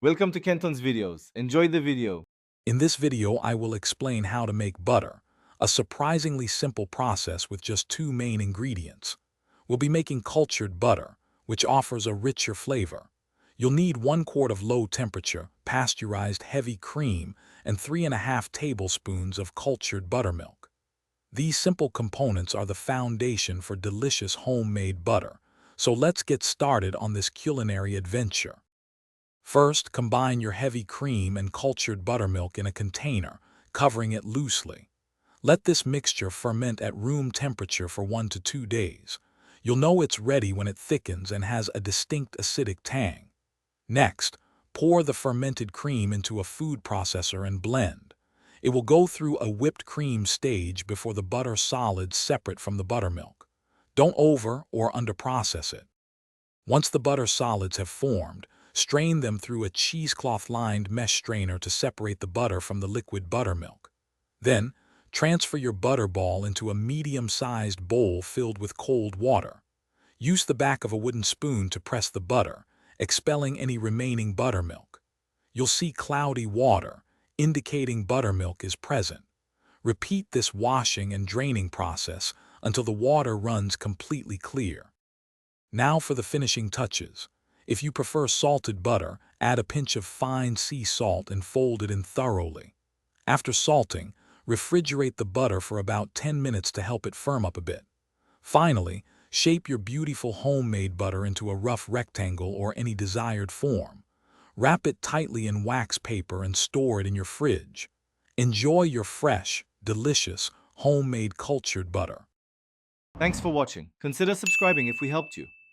Welcome to Kenton's videos. Enjoy the video. In this video, I will explain how to make butter, a surprisingly simple process with just two main ingredients. We'll be making cultured butter, which offers a richer flavor. You'll need 1 quart of low-temperature, pasteurized heavy cream and 3½ tablespoons of cultured buttermilk. These simple components are the foundation for delicious homemade butter, so let's get started on this culinary adventure. First, combine your heavy cream and cultured buttermilk in a container, covering it loosely. Let this mixture ferment at room temperature for 1 to 2 days. You'll know it's ready when it thickens and has a distinct acidic tang. Next, pour the fermented cream into a food processor and blend. It will go through a whipped cream stage before the butter solids separate from the buttermilk. Don't over or underprocess it. Once the butter solids have formed, strain them through a cheesecloth-lined mesh strainer to separate the butter from the liquid buttermilk. Then, transfer your butter ball into a medium-sized bowl filled with cold water. Use the back of a wooden spoon to press the butter, expelling any remaining buttermilk. You'll see cloudy water, indicating buttermilk is present. Repeat this washing and draining process until the water runs completely clear. Now for the finishing touches. If you prefer salted butter, add a pinch of fine sea salt and fold it in thoroughly. After salting, refrigerate the butter for about 10 minutes to help it firm up a bit. Finally, shape your beautiful homemade butter into a rough rectangle or any desired form. Wrap it tightly in wax paper and store it in your fridge. Enjoy your fresh, delicious, homemade cultured butter. Thanks for watching. Consider subscribing if we helped you.